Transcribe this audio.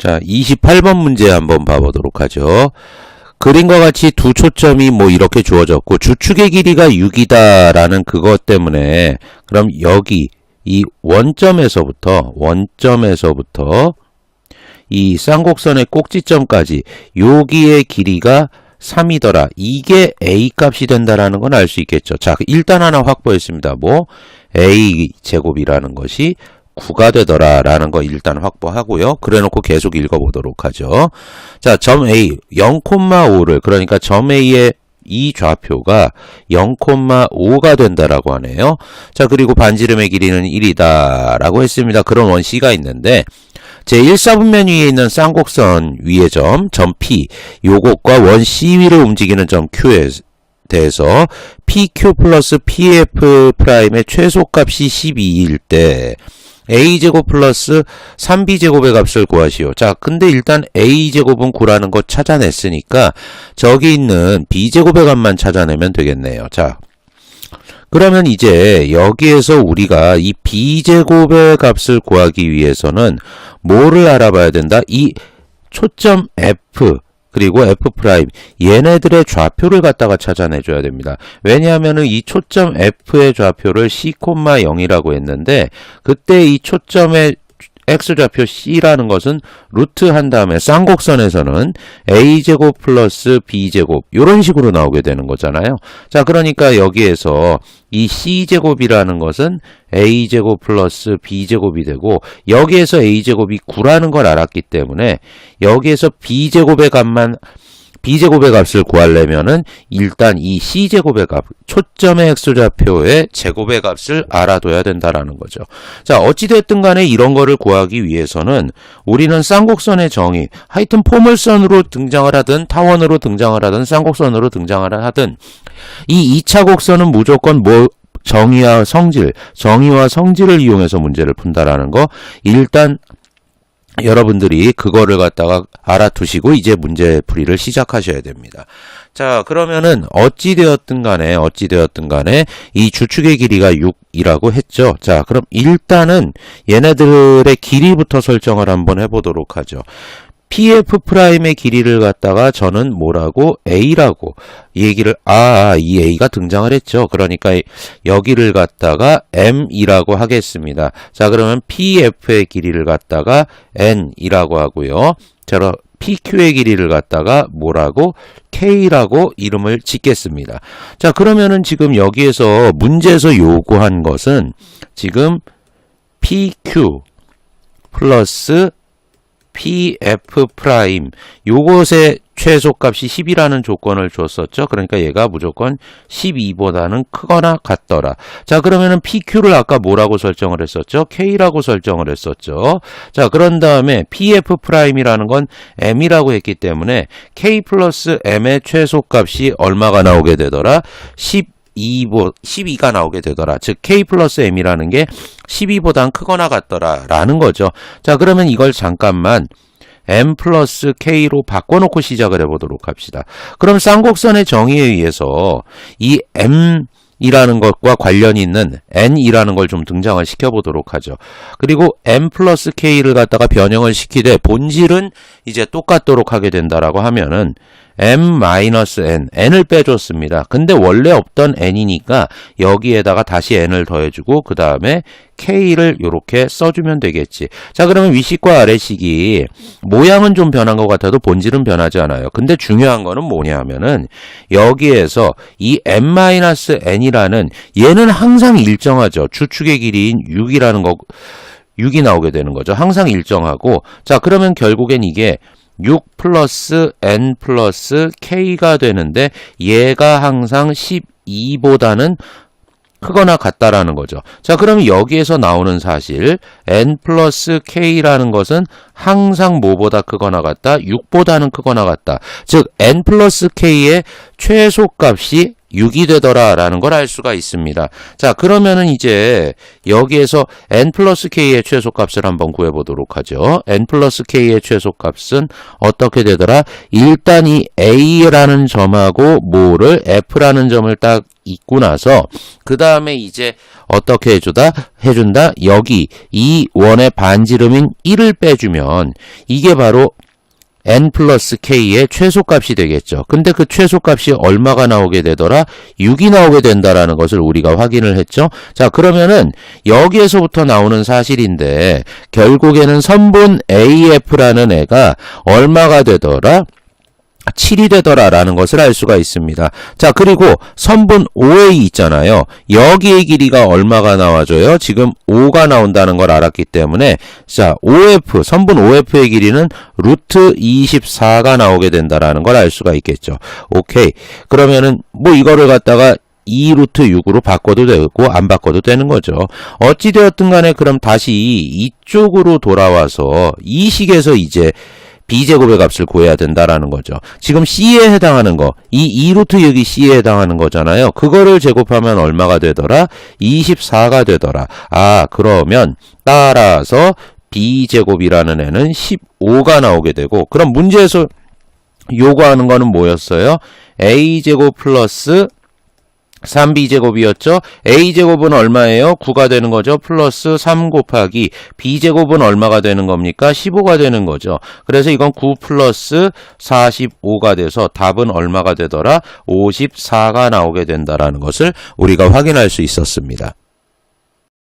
자, 28번 문제 한번 봐보도록 하죠. 그림과 같이 두 초점이 뭐 이렇게 주어졌고 주축의 길이가 6이다 라는 그것 때문에 그럼 여기 이 원점에서부터 이 쌍곡선의 꼭지점까지 여기의 길이가 3이더라. 이게 A 값이 된다라는 건 알 수 있겠죠. 자, 일단 하나 확보했습니다. 뭐 A 제곱이라는 것이 9가 되더라 라는 거 일단 확보하고요. 그래 놓고 계속 읽어보도록 하죠. 자, 점 A 0,5를 그러니까 점 A의 이 좌표가 0,5가 된다라고 하네요. 자, 그리고 반지름의 길이는 1이다 라고 했습니다. 그런 원C가 있는데 제1사분면 위에 있는 쌍곡선 위의 점 P 요것과 원C 위를 움직이는 점 Q에 대해서 PQ 플러스 PF 프라임의 최소값이 12일 때 A제곱 플러스 3B제곱의 값을 구하시오. 자, 근데 일단 A제곱은 9라는 거 찾아냈으니까 저기 있는 B제곱의 값만 찾아내면 되겠네요. 자, 그러면 이제 여기에서 우리가 이 B제곱의 값을 구하기 위해서는 뭐를 알아봐야 된다? 이 초점 F 그리고 F 프라임 얘네들의 좌표를 갖다가 찾아내줘야 됩니다. 왜냐하면 이 초점 F의 좌표를 C,0이라고 했는데 그때 이 초점의 X좌표 C라는 것은 루트 한 다음에 쌍곡선에서는 A제곱 플러스 B제곱 이런 식으로 나오게 되는 거잖아요. 자, 그러니까 여기에서 이 C제곱이라는 것은 A제곱 플러스 B제곱이 되고 여기에서 A제곱이 9라는 걸 알았기 때문에 여기에서 B제곱의 값을 구하려면은 일단 이 C제곱의 값, 초점의 X좌표의 제곱의 값을 알아둬야 된다라는 거죠. 자, 어찌됐든 간에 이런 거를 구하기 위해서는 우리는 쌍곡선의 정의, 하여튼 포물선으로 등장을 하든 타원으로 등장을 하든 쌍곡선으로 등장을 하든 이 2차 곡선은 무조건 정의와 성질을 이용해서 문제를 푼다라는 거 일단 여러분들이 그거를 갖다가 알아두시고 이제 문제 풀이를 시작하셔야 됩니다. 자, 그러면은 어찌되었든 간에 이 주축의 길이가 6이라고 했죠. 자, 그럼 일단은 얘네들의 길이부터 설정을 한번 해보도록 하죠. PF 프라임의 길이를 갖다가 저는 뭐라고? A라고 얘기를, 이 A가 등장을 했죠. 그러니까 여기를 갖다가 M이라고 하겠습니다. 자, 그러면 PF의 길이를 갖다가 N이라고 하고요. 자, PQ의 길이를 갖다가 뭐라고? K라고 이름을 짓겠습니다. 자, 그러면은 지금 여기에서 문제에서 요구한 것은 지금 PQ 플러스 PF 프라임 요것의 최소값이 10이라는 조건을 줬었죠. 그러니까 얘가 무조건 12보다는 크거나 같더라. 자, 그러면은 PQ를 아까 뭐라고 설정을 했었죠? K라고 설정을 했었죠. 자, 그런 다음에 PF 프라임이라는 건 M이라고 했기 때문에 K 플러스 M의 최소값이 얼마가 나오게 되더라? 12가 나오게 되더라. 즉 K 플러스 M이라는 게 12보단 크거나 같더라 라는 거죠. 자, 그러면 이걸 잠깐만 M 플러스 K로 바꿔놓고 시작을 해보도록 합시다. 그럼 쌍곡선의 정의에 의해서 이 M이라는 것과 관련이 있는 N이라는 걸 좀 등장을 시켜보도록 하죠. 그리고 M 플러스 K를 갖다가 변형을 시키되 본질은 이제 똑같도록 하게 된다라고 하면은 M-N, N을 빼줬습니다. 근데 원래 없던 N이니까 여기에다가 다시 N을 더해주고 그 다음에 K를 이렇게 써주면 되겠지. 자, 그러면 위식과 아래식이 모양은 좀 변한 것 같아도 본질은 변하지 않아요. 근데 중요한 거는 뭐냐 하면은 여기에서 이 M-N이라는 얘는 항상 일정하죠. 주축의 길이인 6이 나오게 되는 거죠. 항상 일정하고. 자, 그러면 결국엔 이게 6 플러스 N 플러스 K가 되는데 얘가 항상 12보다는 크거나 같다라는 거죠. 자, 그러면 여기에서 나오는 사실 N 플러스 K라는 것은 항상 뭐보다 크거나 같다? 6보다는 크거나 같다. 즉 N 플러스 K의 최소값이 6이 되더라라는 걸 알 수가 있습니다. 자, 그러면은 이제 여기에서 n 플러스 k의 최소값을 한번 구해보도록 하죠. n 플러스 k의 최소값은 어떻게 되더라? 일단 이 a라는 점하고 뭐를 f라는 점을 딱 있고 나서 그 다음에 이제 어떻게 해준다? 여기 이 원의 반지름인 1을 빼주면 이게 바로 n 플러스 k의 최소값이 되겠죠. 근데 그 최소값이 얼마가 나오게 되더라? 6이 나오게 된다라는 것을 우리가 확인을 했죠. 자, 그러면은 여기에서부터 나오는 사실인데 결국에는 선분 AF라는 애가 얼마가 되더라? 7이 되더라라는 것을 알 수가 있습니다. 자, 그리고 선분 OA 있잖아요. 여기의 길이가 얼마가 나와줘요? 지금 5가 나온다는 걸 알았기 때문에 자, OF, 선분 OF의 길이는 루트 24가 나오게 된다라는 걸 알 수가 있겠죠. 오케이. 그러면은 뭐 이거를 갖다가 2루트 6으로 바꿔도 되고 안 바꿔도 되는 거죠. 어찌되었든 간에 그럼 다시 이쪽으로 돌아와서 이 식에서 이제 b제곱의 값을 구해야 된다라는 거죠. 지금 c에 해당하는 거, 이 2루트 6이 c에 해당하는 거잖아요. 그거를 제곱하면 얼마가 되더라? 24가 되더라. 아, 그러면 따라서 b제곱이라는 애는 15가 나오게 되고, 그럼 문제에서 요구하는 거는 뭐였어요? a제곱 플러스 3b제곱이었죠. a제곱은 얼마예요? 9가 되는 거죠. 플러스 3 곱하기 b제곱은 얼마가 되는 겁니까? 15가 되는 거죠. 그래서 이건 9 플러스 45가 돼서 답은 얼마가 되더라? 54가 나오게 된다라는 것을 우리가 확인할 수 있었습니다.